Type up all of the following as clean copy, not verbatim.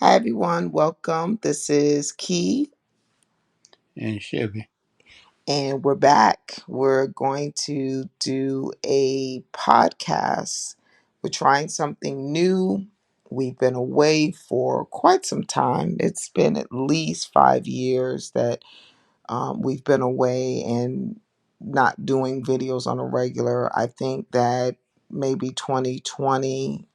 Hi, everyone. Welcome. This is Key, and Chevy. and we're back. We're going to do a podcast. We're trying something new. We've been away for quite some time. It's been at least 5 years that we've been away and not doing videos on a regular. I think that maybe 2020.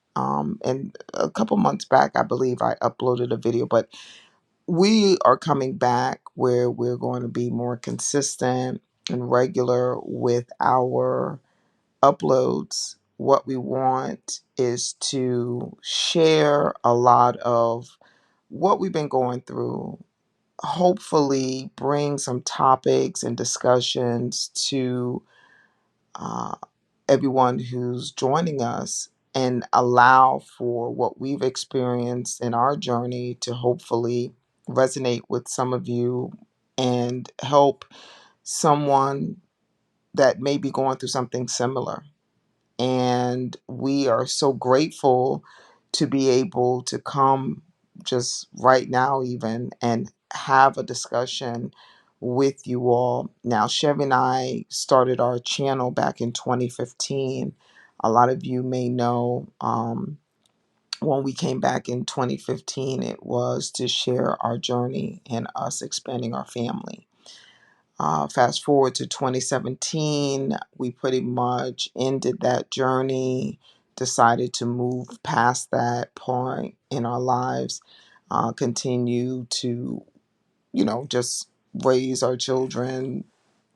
And a couple months back, I believe I uploaded a video, but we are coming back where we're going to be more consistent and regular with our uploads. What we want is to share a lot of what we've been going through, hopefully, bring some topics and discussions to uh, everyone who's joining us and allow for what we've experienced in our journey to hopefully resonate with some of you and help someone that may be going through something similar. And we are so grateful to be able to come just right now, even, and have a discussion with you all. Now, Chevy and I started our channel back in 2015. A lot of you may know when we came back in 2015, it was to share our journey and us expanding our family. Fast forward to 2017, we pretty much ended that journey, decided to move past that point in our lives, continue to, just raise our children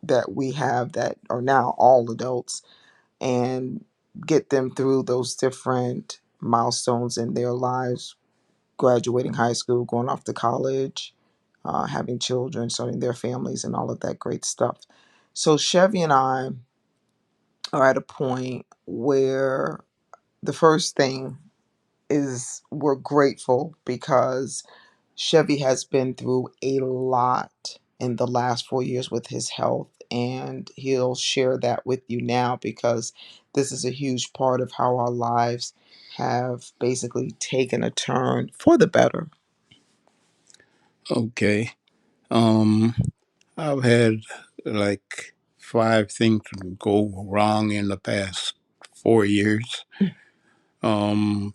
that we have that are now all adults and get them through those different milestones in their lives, graduating high school, going off to college, having children, starting their families, and all of that great stuff. So Chevy and I are at a point where the first thing is we're grateful because Chevy has been through a lot in the last 4 years with his health, and he'll share that with you now because this is a huge part of how our lives have basically taken a turn for the better. Okay. Um, I've had like five things go wrong in the past 4 years.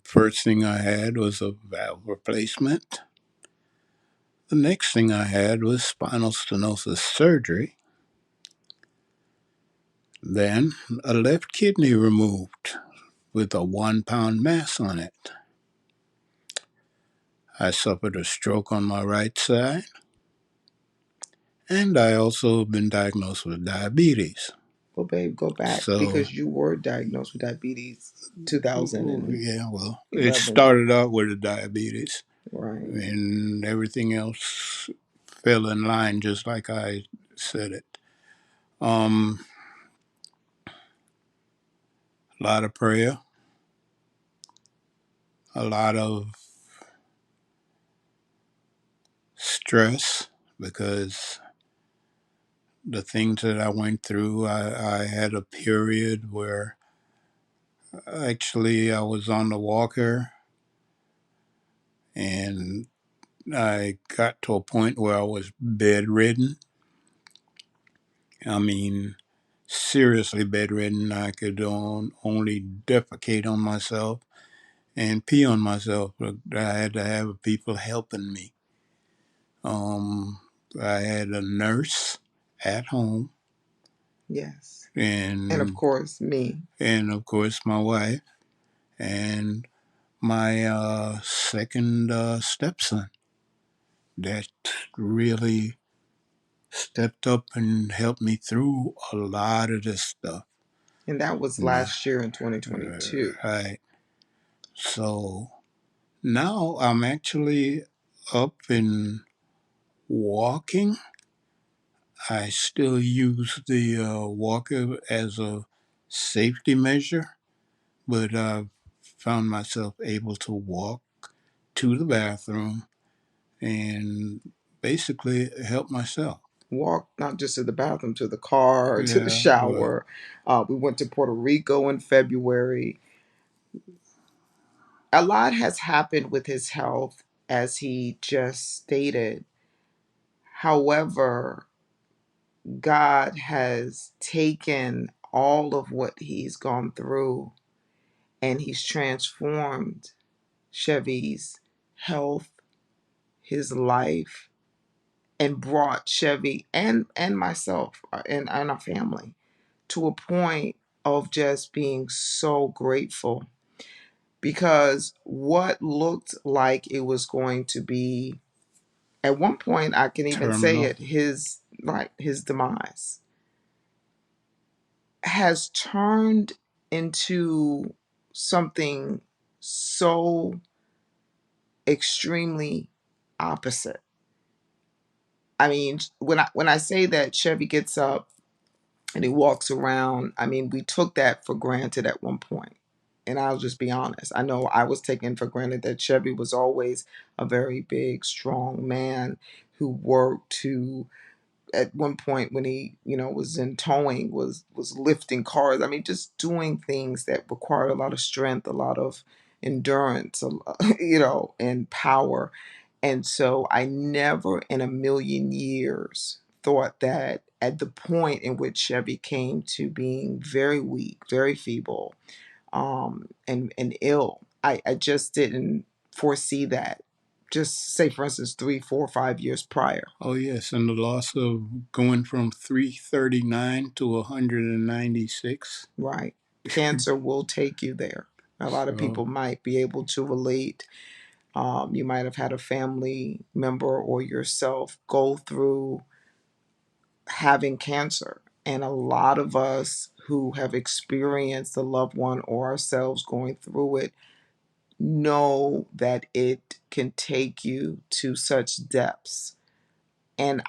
First thing I had was a valve replacement. The next thing I had was spinal stenosis surgery. Then a left kidney removed with a 1 pound mass on it. I suffered a stroke on my right side, and I also been diagnosed with diabetes. Well, babe, go back So because you were diagnosed with diabetes 2011. yeah, well, it started out with the diabetes, Right. and everything else fell in line just like I said it. Um, a lot of prayer, a lot of stress because the things that I went through, I had a period where actually I was on the walker and I got to a point where I was bedridden. I mean, seriously bedridden. I could only defecate on myself and pee on myself. But I had to have people helping me. Um, I had a nurse at home, Yes. And of and course, me. of course my wife and my second stepson that really stepped up and helped me through a lot of this stuff. And that was Nah, last year in 2022. right. So now I'm actually up and walking. I still use the walker as a safety measure, but I've found myself able to walk to the bathroom and basically help myself. Walk not just to the bathroom, to the car, to the Yeah, well, shower. We went to Puerto Rico in February. A lot has happened with his health, as he just stated. However, God has taken all of what he's gone through and he's transformed Chevy's health, his life, and brought Chevy and myself and our family to a point of just being so grateful, because what looked like it was going to be, at one point I can even say Terminal. it, his demise, has turned into something so extremely opposite. I mean, when I say that Chevy gets up and he walks around, I mean, we took that for granted at one point. And I'll just be honest. I know I was taking for granted that Chevy was always a very big, strong man who worked, to at one point when he was in towing, was lifting cars. I mean, just doing things that required a lot of strength, a lot of endurance, and power. And so I never in a million years thought that at the point in which Chevy came to being very weak, very feeble, and ill, I just didn't foresee that. Just say, for instance, 3, 4, 5 years prior. Oh yes, and the loss of going from 339 to 196. Right. Cancer will take you there. A lot of So people might be able to relate. You might have had a family member or yourself go through having cancer. And a lot of us who have experienced a loved one or ourselves going through it know that it can take you to such depths. And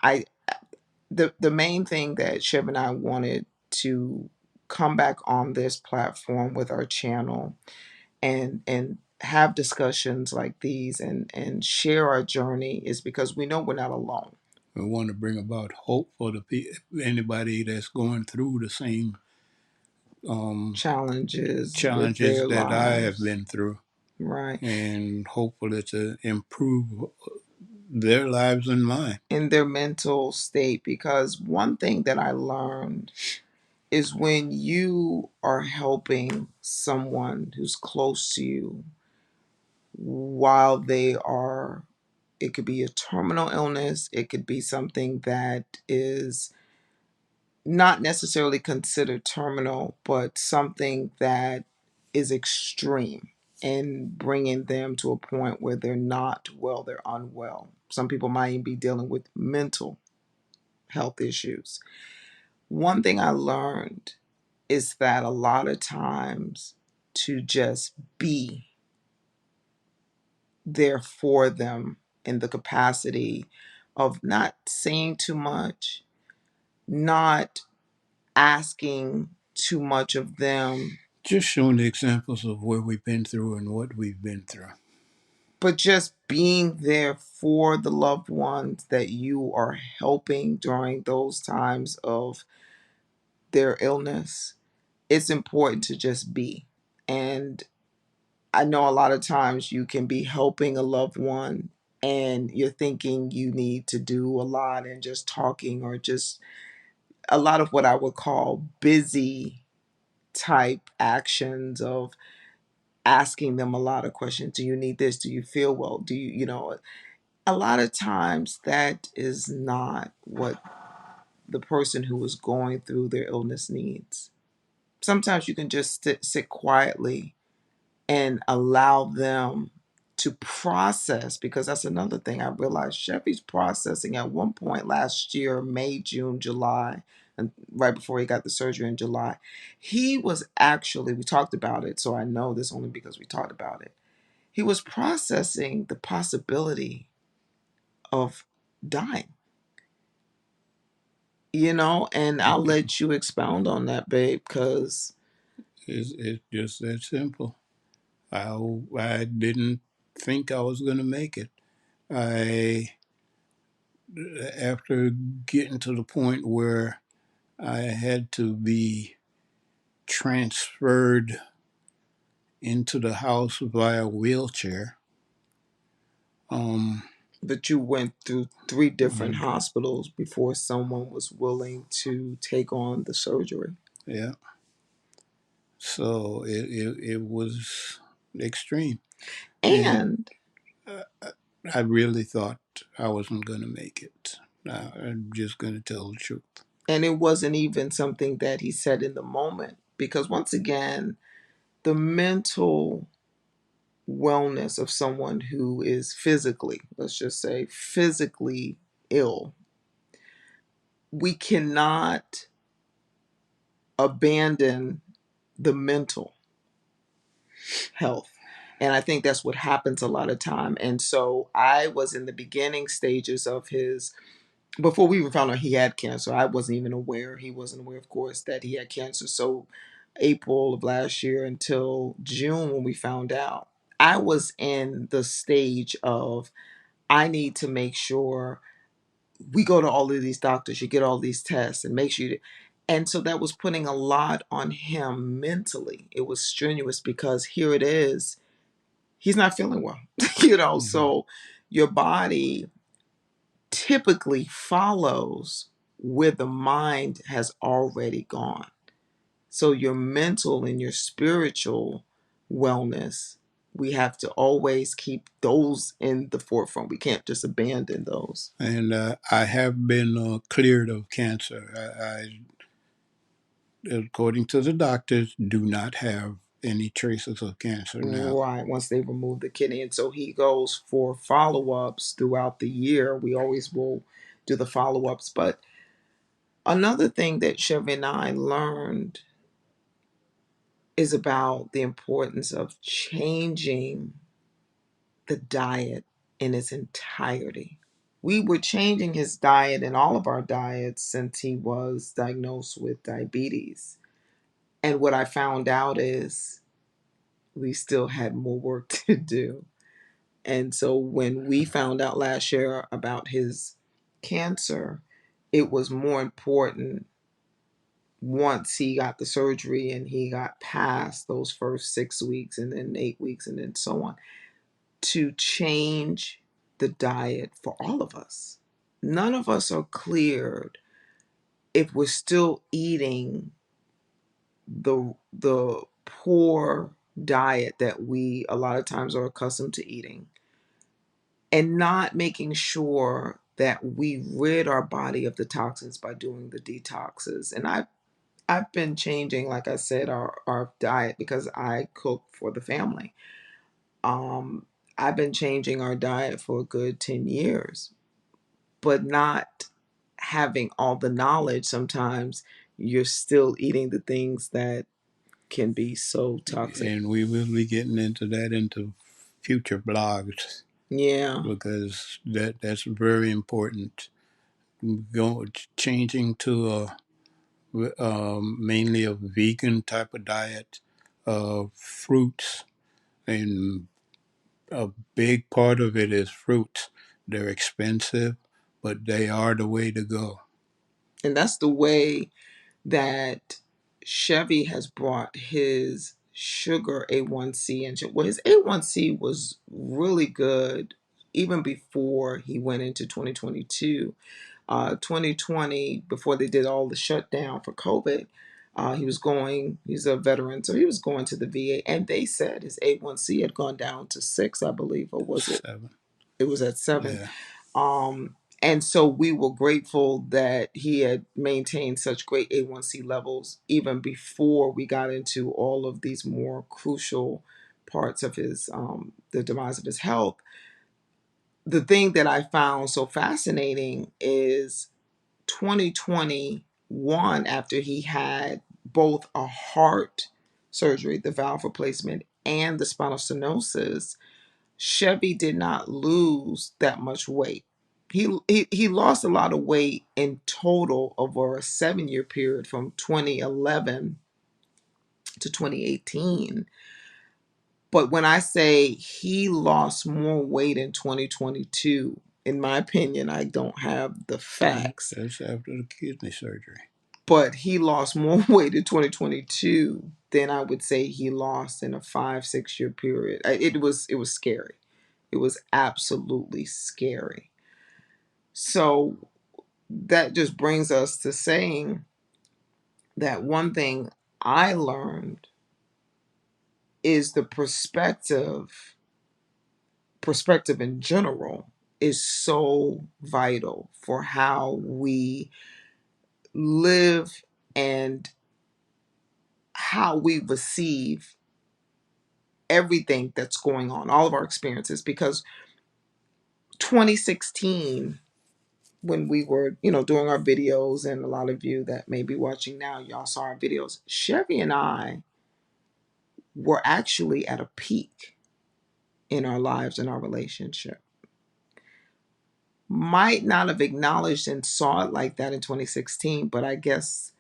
the main thing that Chev and I wanted to come back on this platform with our channel and have discussions like these and share our journey is because we know we're not alone. we want to bring about hope for anybody that's going through the same um, Challenges with challenges their that I have lives, been through, right? and hopefully to improve their lives and mine. In their mental state. Because one thing that I learned is when you are helping someone who's close to you while they are, it could be a terminal illness, it could be something that is not necessarily considered terminal, but something that is extreme, and bringing them to a point where they're not well, they're unwell. Some people might even be dealing with mental health issues. One thing I learned is that a lot of times to just be there for them in the capacity of not saying too much, not asking too much of them, Just showing the examples of where we've been through and what we've been through. but just being there for the loved ones that you are helping during those times of their illness. It's important to just be. And I know a lot of times you can be helping a loved one and you're thinking you need to do a lot and just talking, or just a lot of what I would call busy type actions of asking them a lot of questions. Do you need this? Do you feel well? Do you, a lot of times that is not what the person who is going through their illness needs. Sometimes you can just sit quietly and allow them to process, because that's another thing I realized. Chevy's processing at one point last year, May, June, July, and right before he got the surgery in July, he was actually, we talked about it, so I know this only because we talked about it. He was processing the possibility of dying, and I'll let you expound on that, babe, because It's just that simple. I didn't think I was going to make it. I, after getting to the point where I had to be transferred into the house via wheelchair, Um, But you went through three different and, hospitals before someone was willing to take on the surgery. yeah, so it was extreme, and And uh, I really thought I wasn't going to make it. I'm just going to tell the truth. it wasn't even something that he said in the moment, because once again, the mental wellness of someone who is physically, let's just say physically ill, we cannot abandon the mental health. And I think that's what happens a lot of time. And so I was in the beginning stages of his, before we even found out he had cancer. I wasn't even aware. He wasn't aware, of course, that he had cancer. So April of last year until June when we found out, I was in the stage of, I need to make sure we go to all of these doctors, you get all these tests and make sure you. And so that was putting a lot on him mentally. It was strenuous because here it is, he's not feeling well, Hmm. so your body typically follows where the mind has already gone. So your mental and your spiritual wellness, we have to always keep those in the forefront. We can't just abandon those. And I have been cleared of cancer. According to the doctors, do not have any traces of cancer now. Right, once they remove the kidney. And so he goes for follow ups throughout the year. We always will do the follow ups. But another thing that Chevy and I learned is about the importance of changing the diet in its entirety. We were changing his diet and all of our diets since he was diagnosed with diabetes. And what I found out is we still had more work to do. And so when we found out last year about his cancer, it was more important once he got the surgery and he got past those first 6 weeks and then 8 weeks and then so on to change the diet for all of us. None of us are cleared if we're still eating the poor diet that we a lot of times are accustomed to eating and not making sure that we rid our body of the toxins by doing the detoxes. And I've been changing, like I said, our diet because I cook for the family. Um, I've been changing our diet for a good 10 years, but not having all the knowledge. Sometimes you're still eating the things that can be so toxic. And we will be getting into that into future blogs Yeah. because that's very important. Go changing to a mainly a vegan type of diet, fruits, and a big part of it is fruits. They're expensive, but they are the way to go. And that's the way that Chevy has brought his sugar A1C into. Well, his A1C was really good even before he went into 2022. 2020, before they did all the shutdown for COVID, he's a veteran, so he was going to the VA, and they said his A1C had gone down to 6, I believe, or was it? 7. It was at 7. Yeah. And so we were grateful that he had maintained such great A1C levels even before we got into all of these more crucial parts of his the demise of his health. The thing that I found so fascinating is 2021, after he had both a heart surgery, the valve replacement, and the spinal stenosis, Chevy did not lose that much weight. He lost a lot of weight in total over a 7 year period from 2011 to 2018. But when I say he lost more weight in 2022, in my opinion, I don't have the facts, That's after the kidney surgery. but he lost more weight in 2022 than I would say he lost in a 5 6 year period. It was scary. It was absolutely scary. So that just brings us to saying that one thing I learned is the perspective in general is so vital for how we live and how we receive everything that's going on, all of our experiences. Because 2016, when we were, doing our videos, and a lot of you that may be watching now, y'all saw our videos, Chevy and I were actually at a peak in our lives and our relationship. Might not have acknowledged and saw it like that in 2016, but I guess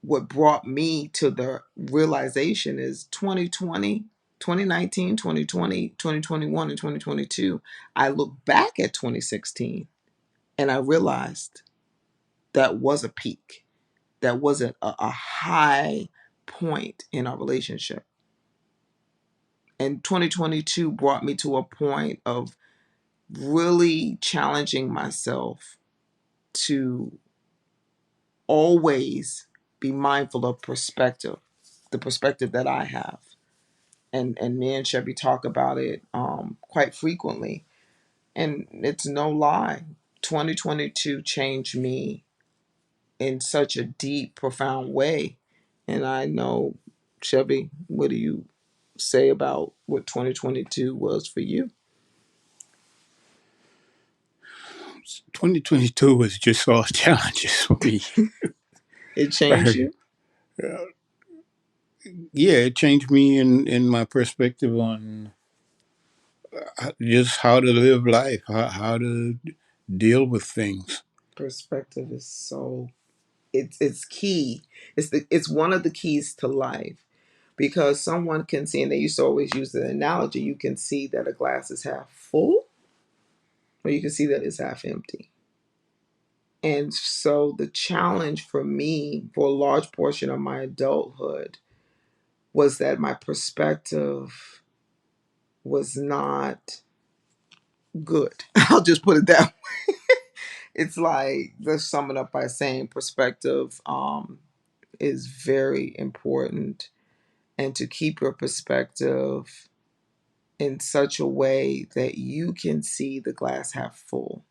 what brought me to the realization is 2020, 2019, 2020, 2021, and 2022. I look back at 2016 and I realized that was a peak. That wasn't a high point in our relationship. And 2022 brought me to a point of really challenging myself to always be mindful of perspective, the perspective that I have. And me and Chevy talk about it quite frequently. And it's no lie. 2022 changed me in such a deep, profound way. And I know, Chevy, what do you say about what 2022 was for you? 2022 was just all challenges for me. It changed Right. you? Yeah, it changed me in my perspective on just how to live life, how to deal with things. Perspective is so it's key. It's one of the keys to life, because someone can see, and they used to always use the analogy, you can see that a glass is half full or you can see that it's half empty. And so the challenge for me for a large portion of my adulthood was that my perspective was not good. I'll just put it that way. It's like, let's sum it up by saying perspective is very important. And to keep your perspective in such a way that you can see the glass half full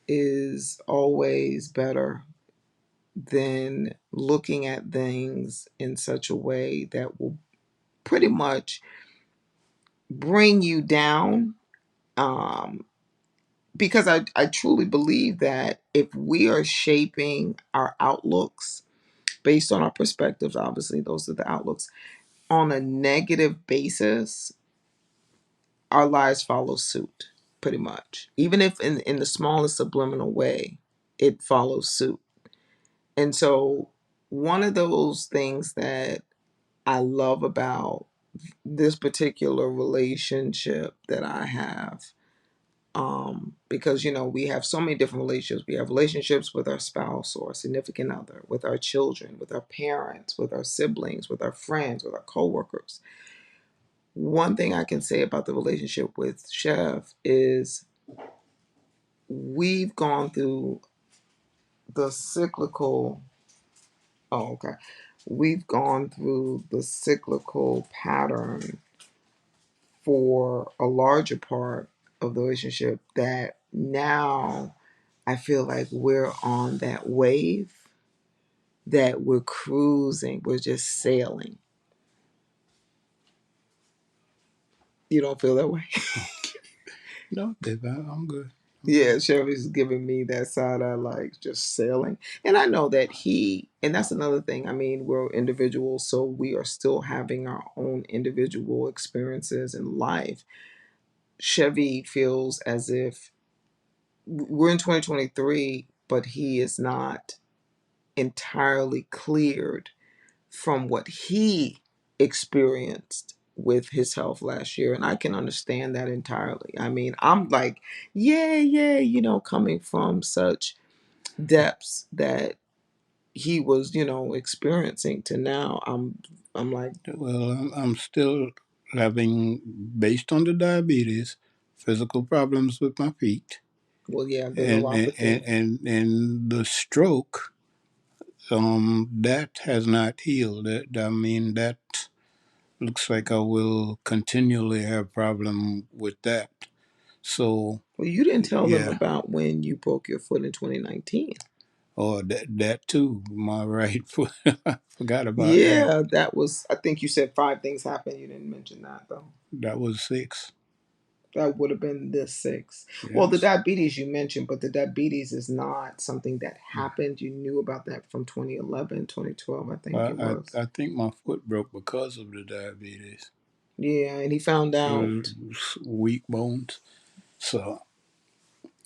is always better than looking at things in such a way that will pretty much bring you down. Um, because I truly believe that if we are shaping our outlooks based on our perspectives, obviously, those are the outlooks, on a negative basis, our lives follow suit, pretty much. Even if in the smallest subliminal way, it follows suit. And so, one of those things that I love about this particular relationship that I have, because we have so many different relationships. We have relationships with our spouse or significant other, with our children, with our parents, with our siblings, with our friends, with our coworkers. One thing I can say about the relationship with Chef is we've gone through the cyclical. Oh, okay. We've gone through the cyclical pattern for a larger part of the relationship that now I feel like we're on that wave, that we're cruising, we're just sailing. You don't feel that way? No, babe, I'm good. I'm Yeah, good. Chevy's giving me that side eye, like just sailing. And I know that and that's another thing. I mean, we're individuals, so we are still having our own individual experiences in life. Chevy feels as if we're in 2023, but he is not entirely cleared from what he experienced with his health last year. And I can understand that entirely. I mean, I'm like, yeah, yeah, coming from such depths that he was, experiencing to now, I'm like, Well, I'm still having, based on the diabetes, physical problems with my feet, Well, yeah, the and neuropathy. and the stroke. That has not healed. I mean, that looks like I will continually have problem with that. So Well, you didn't tell them yeah, about when you broke your foot in 2019. or that too. My right foot. I forgot about that. Yeah, that was, I think you said five things happened. You didn't mention that though. That was six. That would have been this six. Well, the Yes. diabetes you mentioned, but the diabetes is not something that happened. You knew about that from 2011, 2012, I think it was. I think my foot broke because of the diabetes. Yeah, and he found It out. was weak bones. So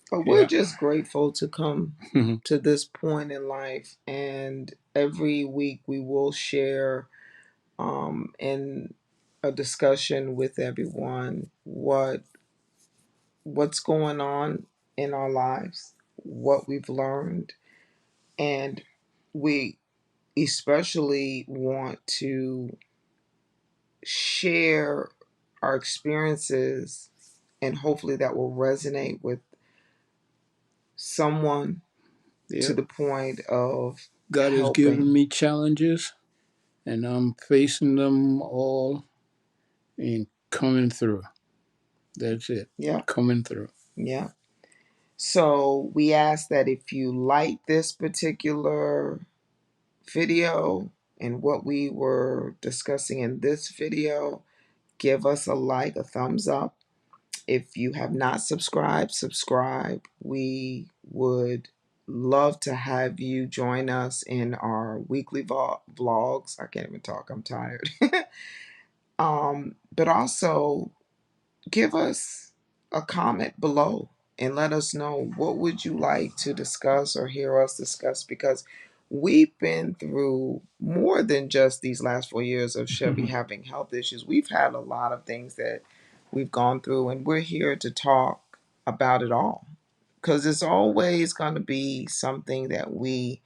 But we're yeah. just grateful to come to this point in life. And every week we will share in a discussion with everyone what's going on in our lives, what we've learned, and we especially want to share our experiences, and hopefully that will resonate with someone to Yep. the point of God has given helping. me challenges, and I'm facing them all and coming through. That's it. Yeah, Coming through. yeah. So we ask that if you like this particular video and what we were discussing in this video, give us a like, a thumbs up. If you have not subscribed, subscribe. We would love to have you join us in our weekly vlogs. I can't even talk, I'm tired. But also give us a comment below and let us know what would you like to discuss or hear us discuss, because we've been through more than just these last 4 years of Chevy having health issues. We've had a lot of things that we've gone through, and we're here to talk about it all, because it's always going to be something that we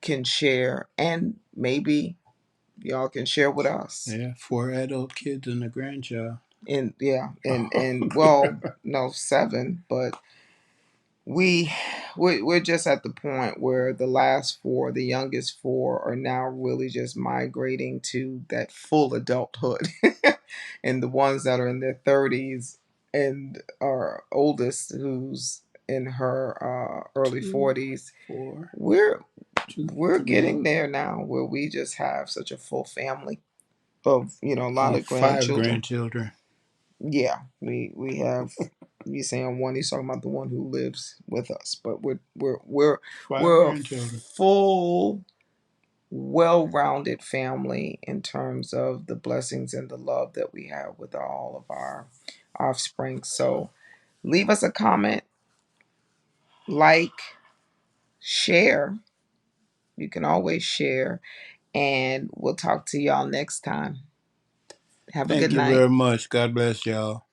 can share, and maybe y'all can share with us. Yeah, four adult kids and a grandchild. And yeah, and well, no, seven, but we we're just at the point where the last four, the youngest four, are now really just migrating to that full adulthood. And the ones that are in their 30s, and our oldest, who's in her early Two, 40s, four, we're two, we're three, getting there now where we just have such a full family of, a lot of five grandchildren. grandchildren. Yeah, we have. You saying one? He's talking about the one who lives with us, but Five we're a grandchildren. full, well-rounded family in terms of the blessings and the love that we have with all of our offspring. So leave us a comment, like, share. You can always share, and we'll talk to y'all next time. Have a good Thank you night. very much. God bless y'all.